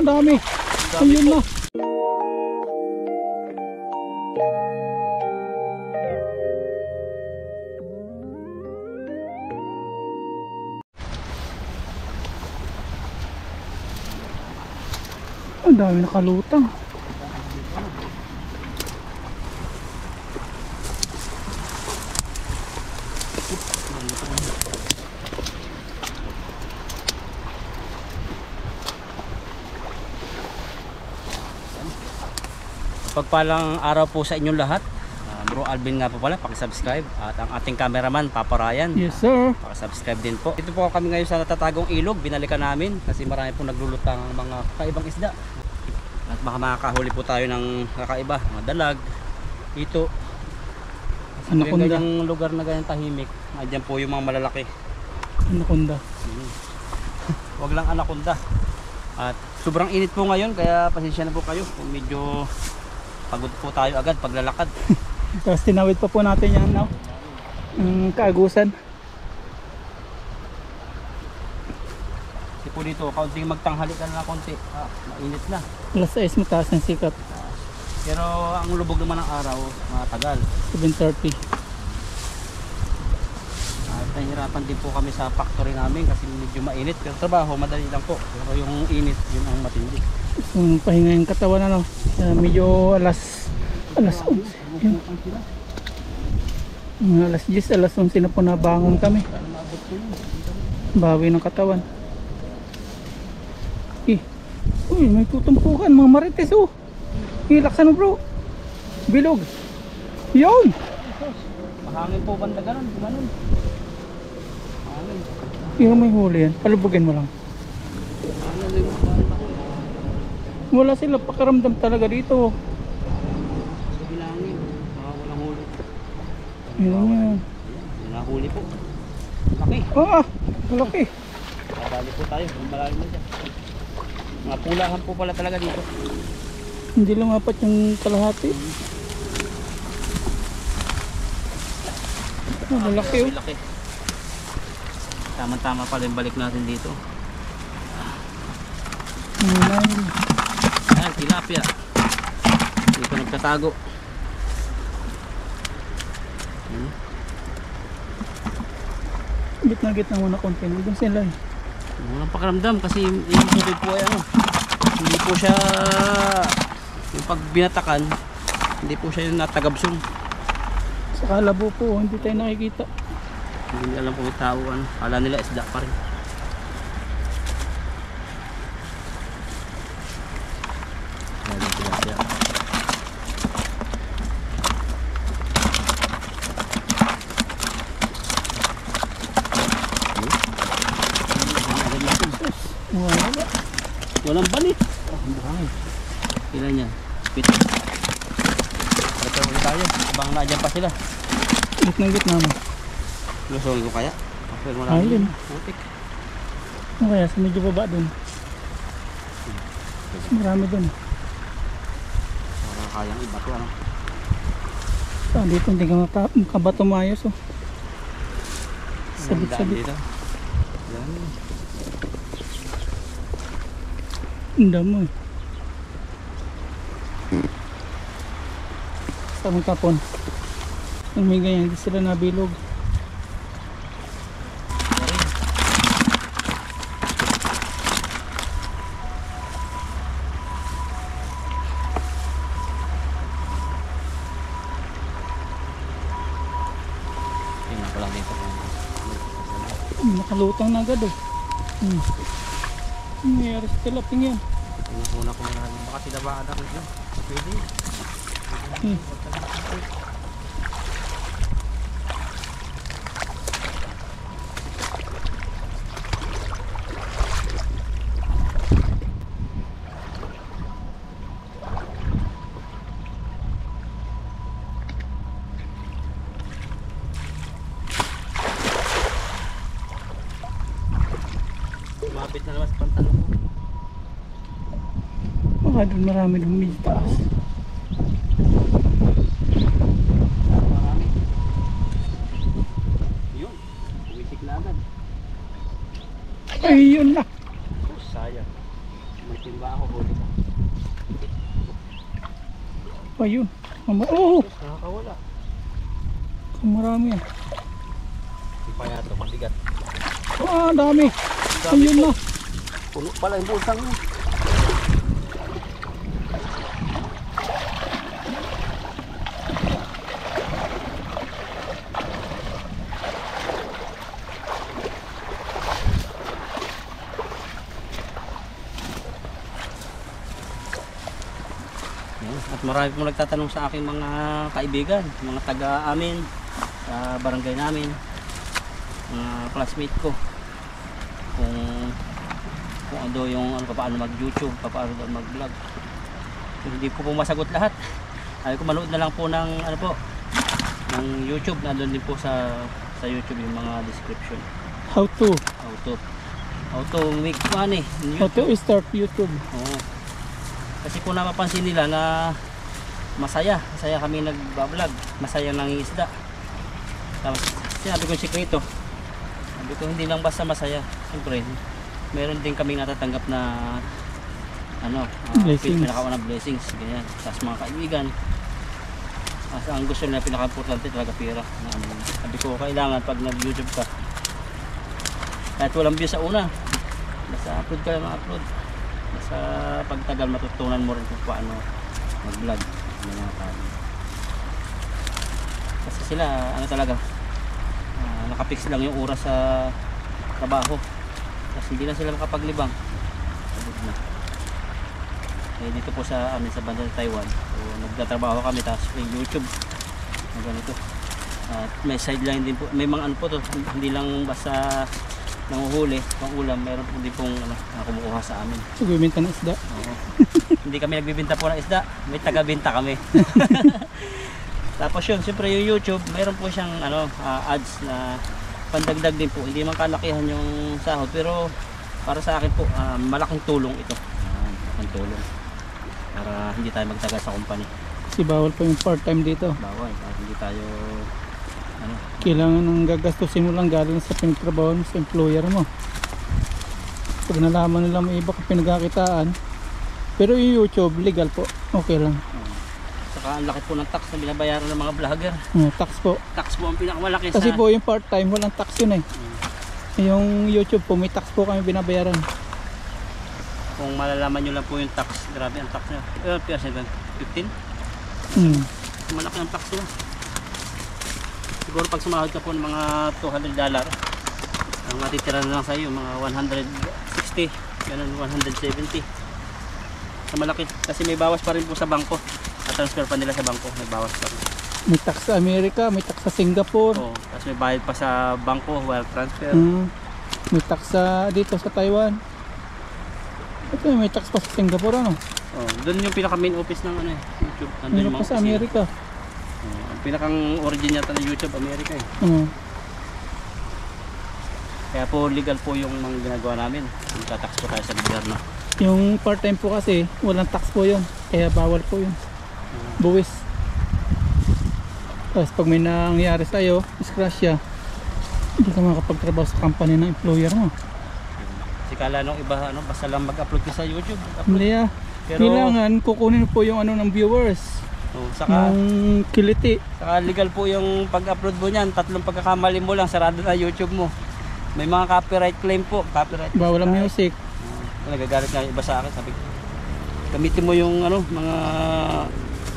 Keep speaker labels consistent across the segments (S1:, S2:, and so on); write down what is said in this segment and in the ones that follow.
S1: dami. Ayun na. Ang dami nakalutang.
S2: Pagpalang araw po sa inyong lahat. Bro Alvin nga po pala, paki-subscribe. At ang ating cameraman, Papa Ryan.
S1: Yes sir.
S2: Paki-subscribe din po. Dito po kami ngayon sa natatagong ilog. Binalikan namin kasi marami po naglulutang mga kaibang isda. At baka makakahuli po tayo ng kakaiba, mga dalag, ito. Sa ganyang lugar na ganyang tahimik, andyan po yung mga malalaki.
S1: Anaconda.
S2: Wag lang anaconda. At sobrang init po ngayon, kaya pasensya na po kayo kung medyo pagod po tayo agad paglalakad.
S1: Tapos tinawid pa po natin yan now. Kaagusan.
S2: Kasi po dito, kaunting magtanghali ka na konti. Mainit na.
S1: Alas 6 mataas ng sikat.
S2: Pero ang lubog naman ng araw, matagal.
S1: 7:30.
S2: At nahihirapan din po kami sa factory namin kasi medyo mainit. Pero trabaho, madali lang po. Pero yung init, yun ang matindi.
S1: Pahinga yung katawan ano. Medyo alas 11. Alas 10, alas 11 na po nabangon kami. Bawi ng katawan. Uy, may tutumpukan mga marites oh. Laksan mo bro. Bilog. Yun.
S2: Mahangin po banda ganun, gumanon. Mahangin.
S1: Yung may huli yan, palubugin mo lang. Wala sila pakaramdam talaga dito.
S2: Sa bilangin, baka walang huli.
S1: Yun yan.
S2: Nahuli po. Laki.
S1: Malaki.
S2: Babali po tayo, malalim na dyan. Mga pulahan po pala talaga dito.
S1: Hindi lumapat yung kalahati. Malaki oh.
S2: Laki. Tama-tama pala yung balik natin dito. Ayan, tilapia. Hindi pa nagtatago.
S1: Gitna-gitna muna konti. Nandun sila eh.
S2: Walang pakiramdam kasi yung tubig po ay ano. Hindi po siya, yung pag binatakan, hindi po siya yung natagabsong.
S1: Sa kalabo po, hindi tayo nakikita.
S2: Hindi alam kung may tao, ano. Kala nila isda pa rin. Ayan, tilapia.
S1: Wala.
S2: Walang balit. Ilan yan? Pito. Ito ulit tayo. Abang na dyan pa sila.
S1: Gitna-gitna mo.
S2: Lusol ko kaya? Pero wala
S1: Ayun.
S2: Matik.
S1: Ano kaya? Sa medyo baba dun. Marami dun.
S2: Wala kayang iba to ano.
S1: Dito hindi ka makabato maayos oh. Sabit-sabit.
S2: Dito. Yan.
S1: Ang damo eh. Sa mga kapon. Ang may ganyan, hindi sila nabilog.
S2: Tingnan ko lang dito.
S1: Nakalutang na agad oh. Mayroon sa tilaping yan.
S2: Una ko na rin. Baka tinabaan ako dyan. Pwede. Lumapit na naman sa pantalon ko.
S1: Baka doon marami doon medyo taas.
S2: Marami. Yun. Umisik na agad.
S1: Ay, yun na.
S2: Oh, sayang. May timba ako.
S1: Ayun. Oh!
S2: Nakakawala.
S1: Marami yan.
S2: Hindi pa yata mabigat.
S1: Ah, dami.
S2: Dami
S1: Ayun
S2: po.
S1: na.
S2: Puno pala yung busang yun. At marami pong nagtatanong sa aking mga kaibigan, mga taga amin, sa barangay namin, mga classmate ko, kung ano yung paano mag-YouTube, paano mag-vlog. So, hindi ko po masagot lahat. Ay ko manood na lang po ng ng YouTube, nandoon din po sa YouTube yung mga description.
S1: How to
S2: make money in
S1: How to
S2: YouTube.
S1: start YouTube.
S2: Oo. Kasi kung napapansin nila na masaya kami nagbablog, masaya nangingisda. Tapos sinabi ko yung sikreto, sabi ko hindi lang basta masaya, siyempre meron din kaming natatanggap na
S1: Blessings.
S2: pinakawa ng blessings, ganyan, sa mga kaibigan. Ang gusto nila, pinaka-importante talaga pera. Sabi ko kailangan pag nag-YouTube ka, kahit walang views sa una, basta upload ka lang, upload. Sa pagtagal matutunan mo rin kung paano mag-vlog ng mga tao. Kasi sila talaga nakapix lang yung oras sa trabaho. Kasi hindi na sila makapaglibang. Dito po sa amin sa banda ng Taiwan. So, nagtatrabaho kami tapos may YouTube. Ganito. At may sideline din po. May mga po to. Hindi lang basta nanguhuli, pang ulam, meron po din pong kumukuha sa amin.
S1: Nagbibenta ng isda.
S2: Oo. Hindi kami nagbibenta po ng isda, may taga-benta kami. Tapos yun, siyempre yung YouTube, meron po siyang ads na pandagdag din po. Hindi man kalakihan yung sahod, pero para sa akin po, malaking tulong ito. Malaking tulong. Para hindi tayo magtagal sa company.
S1: Kasi bawal po yung part-time dito.
S2: Bawal, para hindi tayo
S1: Kailangan ng gagastusin mo lang galing sa pinagtrabaho mo sa employer mo. Pag nalaman nila may iba kung pinagkakitaan, pero yung YouTube legal po, okay lang.
S2: Saka ang laki po ng tax na binabayaran ng mga vlogger.
S1: Tax po.
S2: Tax po ang pinakamalaki
S1: Kasi
S2: sa...
S1: po yung part-time walang tax yun eh. Yung YouTube po may tax po kami binabayaran.
S2: Kung malalaman nyo lang po yung tax, grabe ang tax nyo. 15? Malaki ang tax nyo. Siguro pag sumahod ka po ng mga $200, ang matitira na lang sa iyo mga 160, ganun 170. Sa malaki kasi may bawas pa rin po sa bangko. At-transfer pa nila sa bangko, may bawas pa rin.
S1: May tax sa Amerika, may tax sa Singapore.
S2: Oo, tapos may bayad pa sa bangko, wire transfer.
S1: May tax sa dito sa Taiwan. Ito may tax pa sa Singapore ano.
S2: Oh, doon yung pinaka main office ng YouTube. Nandun
S1: Meron
S2: yung
S1: pa
S2: mga
S1: sa
S2: opisina.
S1: Amerika.
S2: Ang pinakang origin yata ng YouTube, Amerika eh. Kaya po legal po yung mga ginagawa namin. Magta-tax po tayo sa gobyerno.
S1: Yung part-time po kasi walang tax po yun. Kaya bawal po yun. Buwis. Tapos pag may nangyari sa'yo, disgrasya, hindi ka makapagtrabaho sa company ng employer mo.
S2: Kasi kala nung iba, basta lang mag-upload ka sa YouTube.
S1: Hindi
S2: Pero,
S1: kailangan kukunin po yung ng viewers.
S2: Saka
S1: Yung kiliti.
S2: legal po yung pag-upload mo niyan. 3 pagkakamali mo lang, sarado na YouTube mo. May mga copyright claim po. Copyright.
S1: Bawal ang music.
S2: Nagagalit nga yung iba sa akin. Sabi ko, gamitin mo yung mga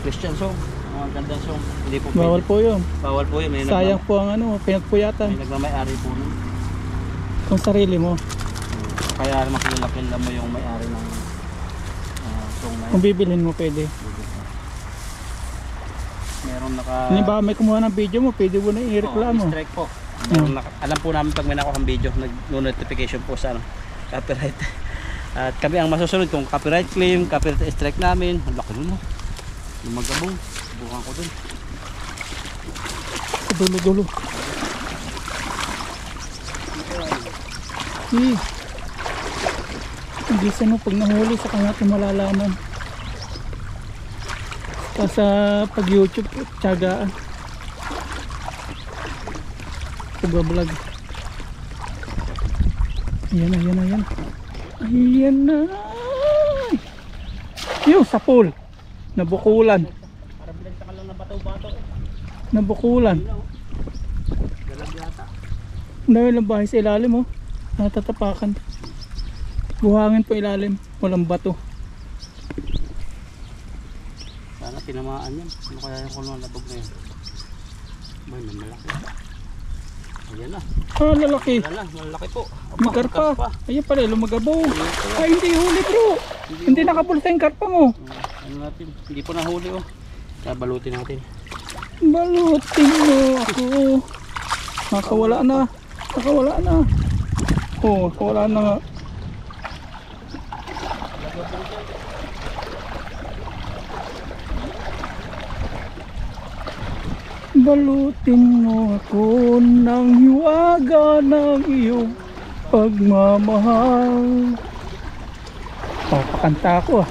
S2: Christian song, mga gandang song. Hindi po pwede.
S1: Bawal po yun.
S2: Bawal po yun. May
S1: Sayang po ang pinagpuyatan.
S2: may nagmamayari po nun.
S1: Kung sarili mo.
S2: Kaya makilala mo yung may-ari ng song na
S1: Kung bibilhin mo pwede.
S2: meron
S1: Hindi ba may kumuha ng video mo, pwede mo na i-reklamo.
S2: strike po. Meron alam po namin pag may nakuha ang video, nag-notification po sa copyright. At kami ang masusunod kung copyright claim, copyright strike namin. Ang laki nun yung magabong. Bukan ko dun.
S1: Sa dulo-dulo. Hindi mo pag nahuli sa natin malalaman. Sa pag YouTube, tiyagaan. Pag-vlog. Ayan. Ayan na. Yung sa pool. Nabukulan. Nabukulan.
S2: Galag yata.
S1: Ang dami lang bahay sa ilalim oh. Natatapakan. Buhangin po ilalim. Walang bato.
S2: Sana tinamaan yan. Ano kaya yung kulong labog na yun? May malaki. Ayan na.
S1: Ah, lalaki.
S2: Malaki po.
S1: May karpa. Ayan pala, lumagabaw. Ay, hindi huli bro. Hindi nakapulsa yung karpa mo.
S2: Ano natin? Hindi po nahuli oh. Kaya balutin natin.
S1: Balutin mo ako. Nakawala na. Nakawala na. Oh, nakawala na nga. Balutin mo ako ng hiwaga ng iyong pagmamahal. Papakanta ako ah.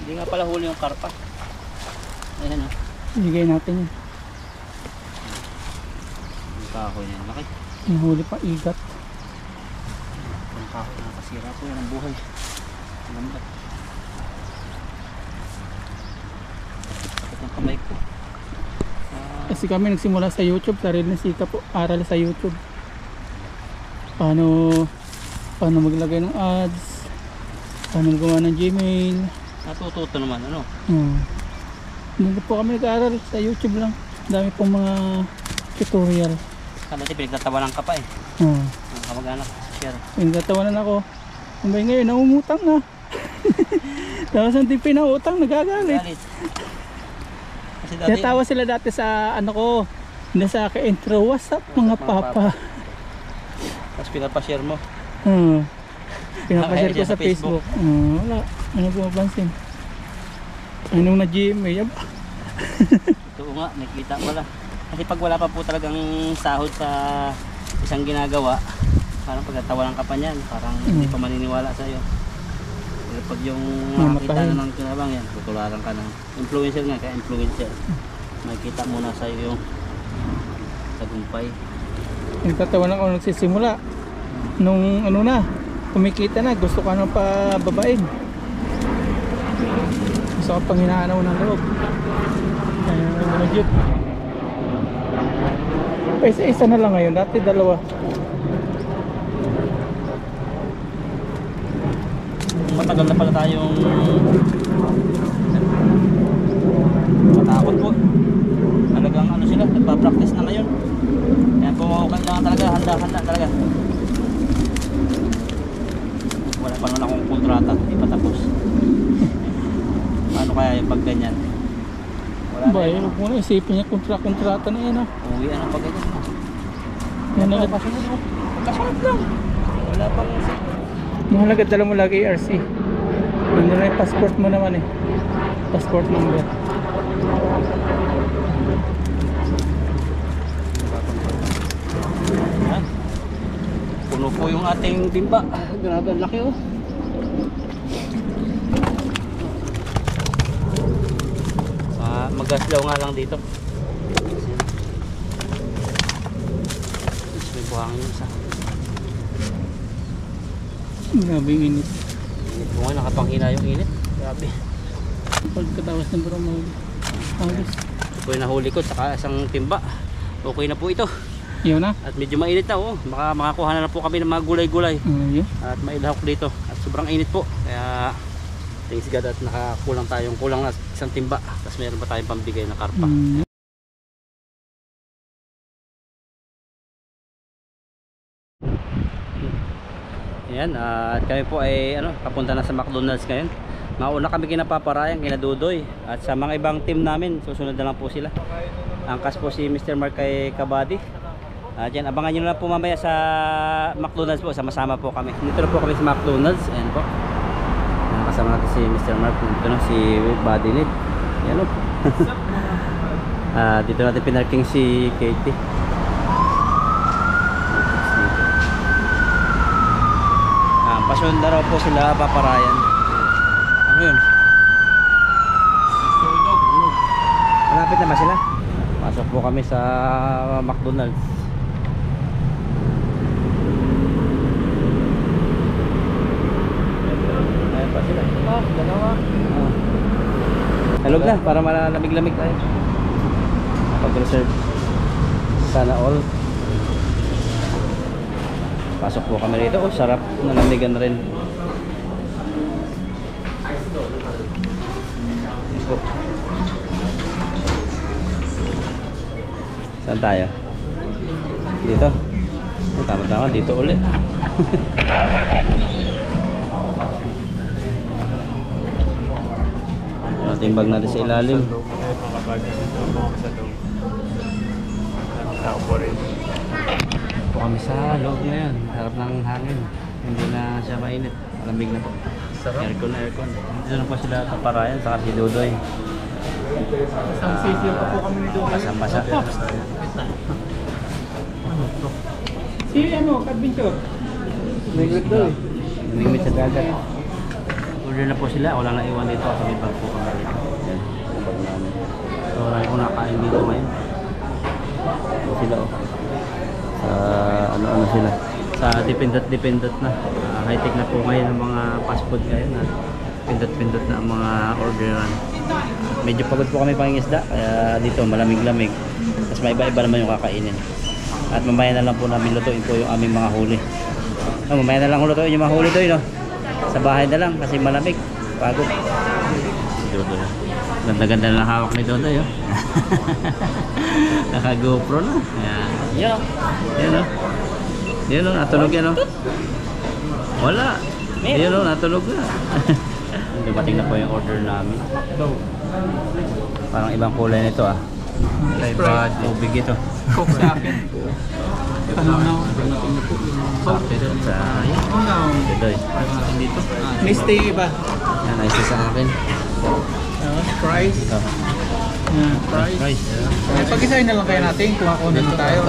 S2: Hindi nga pala huli yung karpa. Ayan oh.
S1: Bigay natin yun.
S2: Yung kahoy na yun. Laki.
S1: Nahuli pa igat.
S2: Yung kahoy na kasira po yan ang buhay. Ganda. Sakit ng kamay ko.
S1: Kasi kami nagsimula sa YouTube, sarili na sika po, aral sa YouTube. Paano maglagay ng ads, paano gumawa ng Gmail.
S2: Natututo naman ano.
S1: Hindi po kami nag-aaral sa YouTube lang. Dami pong mga tutorial.
S2: Dati pinagtatawanan ka pa eh.
S1: Ang
S2: Kamag-anak, share.
S1: nagtatawanan ako. Kumbay ngayon, naumutang na. Tapos ang tipi na utang, nagagalit.
S2: Galit. Kasi dati,
S1: Natawa sila dati sa ano ko, nasa ka-intro, what's up mga papa?
S2: tapos pinapashare mo.
S1: Pinapashare ko
S2: Dyan
S1: sa
S2: sa Facebook.
S1: Facebook. Wala, ano bumabansin. Anong na GMA?
S2: Ito nga, nakita pala. Kasi pag wala pa po talagang sahod sa isang ginagawa, parang pagtatawanan ka pa niyan, parang hindi pa maniniwala sa iyo. Pero pag yung makakita
S1: Mamatahin.
S2: na ng kinabang yan, tutularan ka ng influencer nga, kaya influencer. Makikita muna sa iyo yung tagumpay.
S1: Nagtatawanan ako nagsisimula. Nung ano na, kumikita na, gusto ka nang pababain. Gusto ka pang hinaanaw ng loob. Nag-yut. Isa na lang ngayon, dati dalawa.
S2: Matagal na pala tayong matakot po. Talagang ano sila, nagpa-practice na ngayon. Kaya po kailangan talaga, handa-handa talaga. Wala pa naman akong kontrata, hindi pa tapos. Paano kaya yung pag ganyan? Wala
S1: Ba,
S2: na
S1: eh, huwag mo na isipin niya kontrata na yan ah.
S2: Uwi na pag ganyan.
S1: Yan na,
S2: Kasunod lang. Wala pang
S1: mahalaga dala mo lagi RC. Nandun na yung passport mo naman eh. Passport number.
S2: Yan. Puno po yung ating timba. Grabe, ang laki oh. Magaslaw nga lang dito. May buhangin isa.
S1: Grabe yung init.
S2: Init po nga, nakapanghina yung init. Grabe.
S1: Pagkatawas ng bro mo. Agos.
S2: Ito po yung nahuli ko, saka isang timba. Okay na po ito.
S1: Yun na.
S2: At medyo mainit na oh. Makakuha na po kami ng mga gulay-gulay.
S1: Yun.
S2: At mailahok dito. At sobrang init po. Kaya thanks God at nakakulang tayong kulang na isang timba. Tapos meron pa tayong pambigay na karpa. Ayan, at kami po ay papunta na sa McDonald's ngayon. Mauna kami kinapaparayang, kinadudoy. At sa mga ibang team namin, susunod na lang po sila. Angkas po si Mr. Mark kay Kabady. Diyan, abangan nyo na lang po mamaya sa McDonald's po. Sama-sama po kami. Dito na po kami sa McDonald's. Ayan po. Kasama natin si Mr. Mark. Dito na si Buddy Need. Ayan o. Dito natin pinarking si Katie. Pasyonda raw po sila paparayan. Ano yun? Malapit na ba sila? Pasok po kami sa McDonald's. pa sila.
S1: Dalawa.
S2: Halog na para malamig-lamig tayo. Pag-reserve. Sana all. Pasok po kami rito. Oh, sarap. Nalamigan rin. Po. Saan tayo? Dito? Oh, tama-tama, dito ulit. Timbag natin sa ilalim. Po kami sa loob ngayon. Harap ng hangin. Hindi na siya mainit. Malamig na po. Aircon. Dito na po sila kaparayan. Saka si Dodoy.
S1: Isang sisyo pa po kami ni Dodoy.
S2: Basang-basa.
S1: Si Adventure?
S2: Nagwit daw eh. Nagwit sa dagat. Order na po sila. Wala na iwan dito kasi may bag po kami dito. Yan. Bag namin. So marami po nakain dito ngayon. Ito sila oh. Sa ano sila. Sa dependent na. High-tech na po ngayon ang mga fast food ngayon. Pindot-pindot na ang mga orderan. Medyo pagod po kami pangingisda. Kaya dito malamig-lamig. Tapos may iba-iba naman yung kakainin. At mamaya na lang po namin lutuin po yung aming mga huli. Mamaya na lang lutuin yung mga huli doon, no? Sa bahay na lang kasi malamig. Pagod. Dodo. Ganda-ganda na hawak ni Dodoy, oh. Naka-GoPro na. Yan. Yan, oh. Yan, oh. Natulog yan, oh. Wala. Yan, oh. Natulog na. Dumating na po yung order namin. Parang ibang kulay nito, ah. Tubig ito.
S1: Coke sa akin. Ano na?
S2: Sa Dodoy.
S1: Dito. May stay ba?
S2: Yan, ayos sa akin.
S1: Price. Price. Pag-isahin na lang kaya natin kung ako na tayo.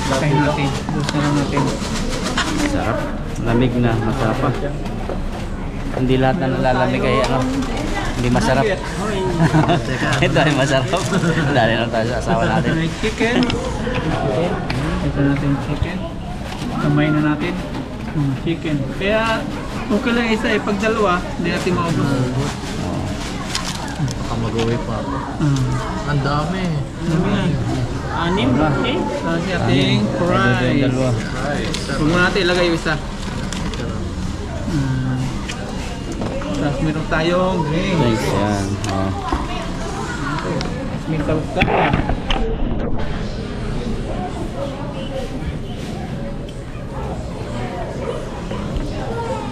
S1: Pag-isahin natin. Gusto na natin.
S2: Sarap. Lamig na. Masarap pa. Hindi lahat na nalalamig ay ano. Hindi masarap. Ito ay masarap. Dali lang tayo sa asawa natin.
S1: May chicken. Ito natin chicken. Kamay na natin. Chicken. Kaya okay lang isa eh. Pag dalawa, hindi natin maubos.
S3: Baka mag-uwi pa ako. Ang dami.
S1: Anim. Okay. Kasi ating fries. Huwag mo natin ilagay yung isa. Tapos meron tayong drinks.
S2: Thanks, yan.
S1: May tawag ka.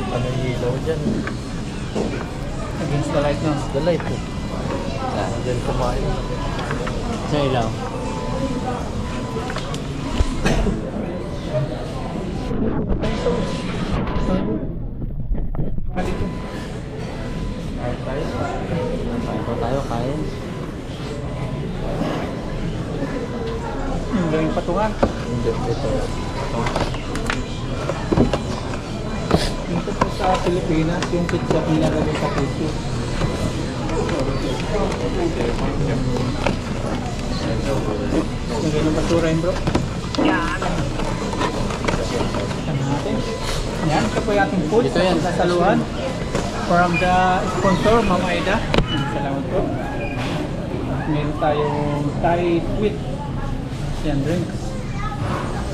S3: Ano yung ilaw dyan?
S1: Against the light no?
S3: The light eh. Dyan kumain.
S2: Sa ilaw.
S1: Dito.
S2: Kain po tayo, kain.
S1: Yung gawing patungan.
S3: Hindi, ito.
S1: Dito po sa Pilipinas, yung pizza nilalagay sa puso. Lagay ng basura yun bro. Yan. Natin. Yan, ito po yung ating food.
S3: Ito yan.
S1: Nasaluhan. From the sponsor, Mama Aida. Salamat po. Meron tayong Thai sweet. Yan, drinks.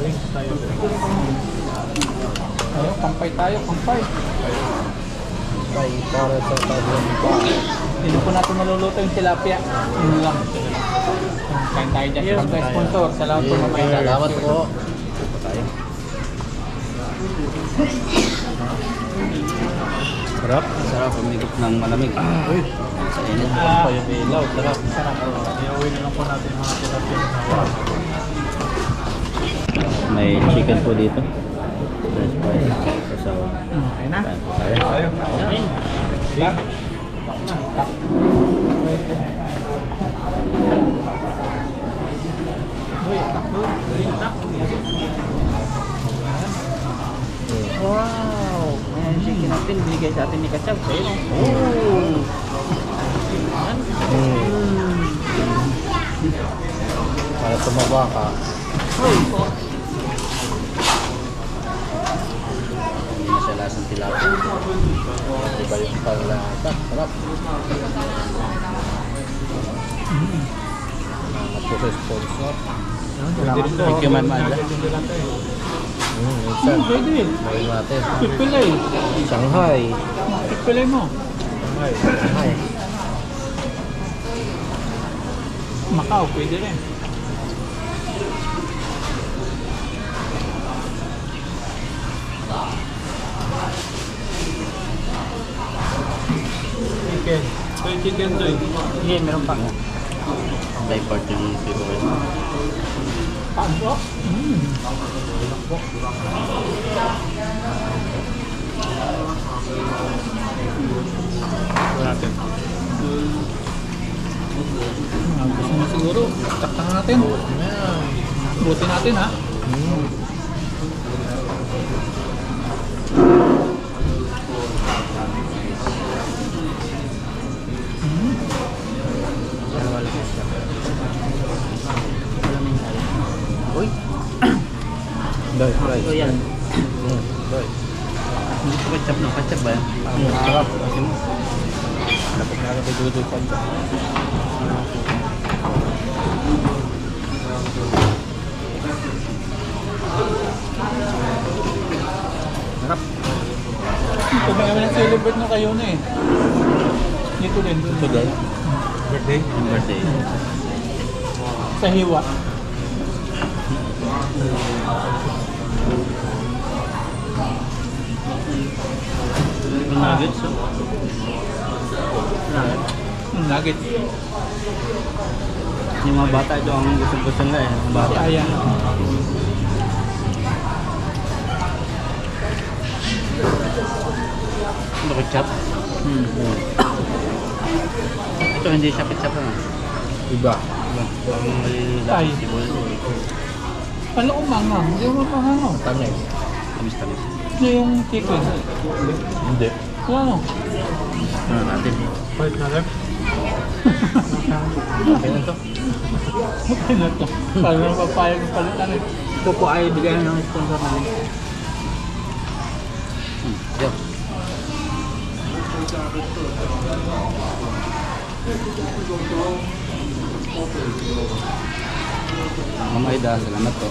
S1: Drinks tayo. Oh, kampay tayo, kampay.
S3: Ay, para sa tablang pa.
S1: Dito po natin maluluto yung tilapia. Yun lang. Kain tayo dyan. From the sponsor. Salamat po, Mama Aida.
S3: Salamat po.
S2: Sarap. Sarap. Pumigit ng malamig.
S3: Uy,
S2: Sa init.
S3: pa yung ilaw. Sarap.
S1: Sarap.
S3: Iuwi na lang po natin mga tilapia.
S2: May chicken po dito. French fries. Kasawa.
S1: Okay na.
S2: Kain po tayo.
S1: Tak. Wow! Ayan yung chicken natin. Binigay sa atin ni Kachab. Oh!
S3: Para tumaba ka.
S2: Hindi na siya lasang tilapia.
S3: Iba yung palata. Sarap. Ito sa sponsor.
S2: Thank you, Ma'am Adla.
S3: Minsan.
S1: Pwede.
S3: Gawin natin.
S1: Pipilay.
S3: Shanghai.
S1: Pipilay mo.
S3: Shanghai.
S1: Macau, pwede rin. Chicken. Soy chicken doy.
S2: Hindi, meron pa. May part yung favorite.
S1: Paano?
S3: Natin.
S1: Gusto mo siguro. Taktan natin. Buti natin ha.
S2: Uy,
S3: Doy, fries.
S2: ito yan.
S3: Doy.
S2: Hindi ko ketchup no? Ketchup ba yan?
S3: Sarap.
S2: Kasi mo.
S3: Dapat nga kami dudoy pa dyan.
S2: Sarap.
S1: Ito na kami na-celebrate na kayo na eh. Dito din.
S3: Ito din. Birthday?
S2: Birthday.
S1: Sa hiwa.
S2: Nuggets.
S1: Nuggets.
S2: Yung mga bata ito ang gusto nila eh. Mga bata.
S1: Ayan.
S2: Ano ketchup? Ito hindi siya ketchup na.
S3: Iba.
S2: Ito ang malililang
S1: Ay.
S2: sibol.
S1: Ano umanga? Hindi mo pahanga.
S3: Tamis.
S2: Tamis-tamis.
S1: Ano yung chicken?
S3: Hindi.
S1: Ano?
S2: Ano natin?
S3: Balik na lang. Okay na to.
S1: Okay na to. Paano na papayag ng palitan eh.
S2: Ito po ay bigyan ng sponsor namin. Yo. Mama Ida, salamat po.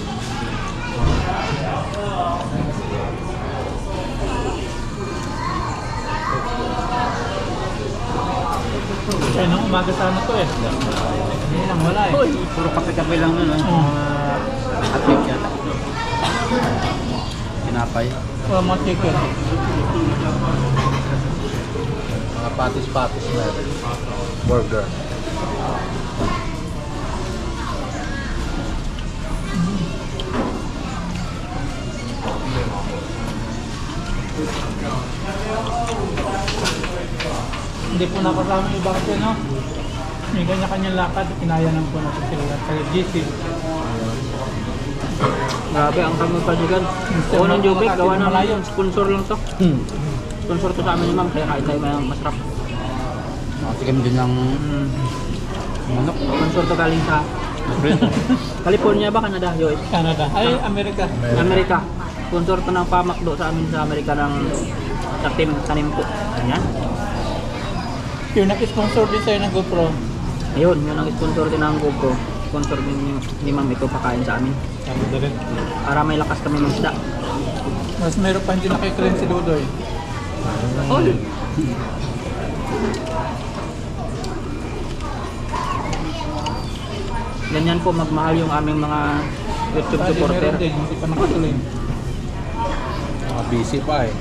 S1: Kaya nang umaga sana to eh. Hindi lang wala eh.
S2: Uy, puro kape-kape lang nun. At cake yata. Tinapay.
S1: Wala mga chicken.
S3: Mga patis-patis na rin. Burger.
S1: Hindi po nakasama yung iba kasi no. May kanya-kanyang lakad. Pinayanan po natin sila. Kaya GC.
S2: Grabe, ang kami panigan.
S1: Minsan
S2: Unang Jubek,
S1: makakatid
S2: gawa
S1: ng
S2: ng
S1: malayo.
S2: sponsor lang to. Sponsor to sa amin ni ma'am, kaya kahit tayo may masarap. Kasi kami din ng manok. Sponsor to galing sa California ba, Canada, US?
S1: Canada. Ay, Amerika.
S2: Amerika. Sponsor to ng pamakdo sa amin sa Amerika ng sa team tanim po. Ganyan.
S1: Yung nag-sponsor din sa'yo ng GoPro.
S2: Ayun, yun ang sponsor din ng GoPro. Sponsor din ni ma'am ito pakain sa amin.
S3: Canada rin.
S2: Para may lakas kami magsda.
S1: Mas meron pa hindi nakikrem si Dudoy.
S2: Oh! Ganyan po magmahal yung aming mga YouTube
S1: Bali,
S2: supporter.
S1: meron din. Hindi pa nakatuloy.
S3: Mga busy pa eh.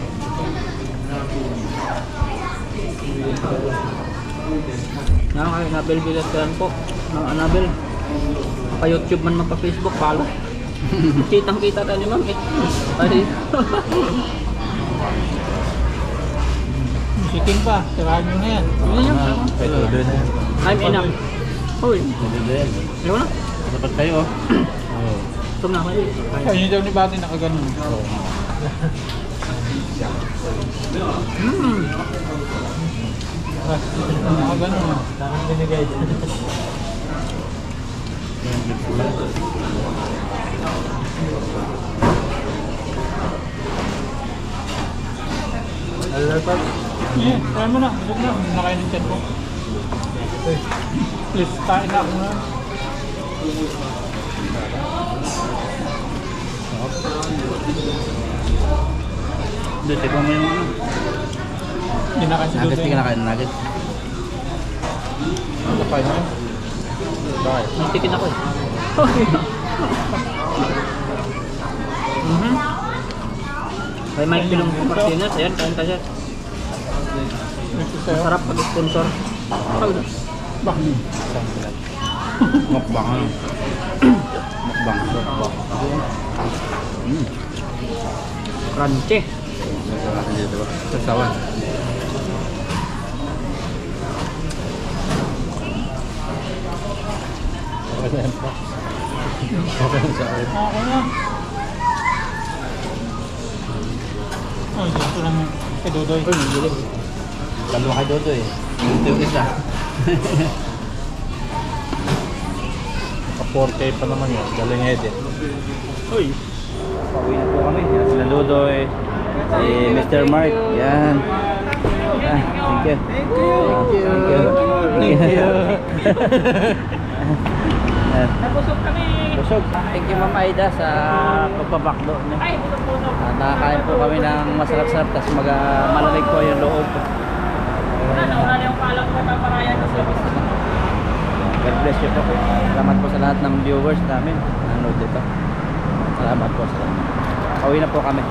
S2: Kay Anabel Villatran po. Anabel. Pa-YouTube man pa-Facebook, follow. Kitang-kita tayo ni ma'am eh. Ay.
S1: Chicken pa. Tirahan nyo na yan. Yun yan.
S3: Ito din.
S2: I'm enough. Uy,
S3: Ito din.
S2: ayaw na.
S3: Dapat kayo oh.
S2: Ito na kayo.
S1: Kaya nyo daw ni Bati nakaganon. Nakaganon.
S3: Daming binigay.
S1: Yeah, try mo na. Busog na. Nakain ng chat ko. Please, kain na ako na.
S2: Doon, tignan mo yung
S1: Hindi na kasi
S2: nuggets.
S1: doon.
S2: Hindi ka nakain ng nuggets.
S3: Nakain mo? Bakit?
S2: Nagtikin ako eh. Kay Mike Pilong Martinez, ayan, kain ka siya. Masarap pag-sponsor.
S1: Bakit?
S2: Mukbang ano? Mukbang. Crunchy. Sasawan.
S3: Okay na yan po. Okay na sa akin.
S1: Ako na. Oh, dito lang kay Dodoy.
S2: Uy, nagbilig. Dalawa kay Dodo eh. Ito yung isa.
S3: Ka-4K pa naman yun. Galing edit.
S2: Uy. Pauwi na po kami. Yan sila Dodoy. Si Mr. Mark. Yan. Ah, thank you. Thank you. Thank you.
S1: Nabusog kami.
S2: Busog. Thank you Ma'am Aida sa pagpabakdo niyo.
S1: Ay, busog-busog.
S2: Nakakain po kami ng masarap-sarap tapos malamig po yung loob.
S1: Wala yung palang ko paparayan sa service.
S2: God bless you po. Salamat po sa lahat ng viewers namin. Nanood dito. Salamat po sa lahat. Pauwi na po kami.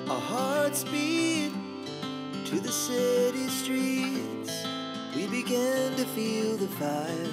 S4: Our hearts beat to the city streets. We began to feel the fire.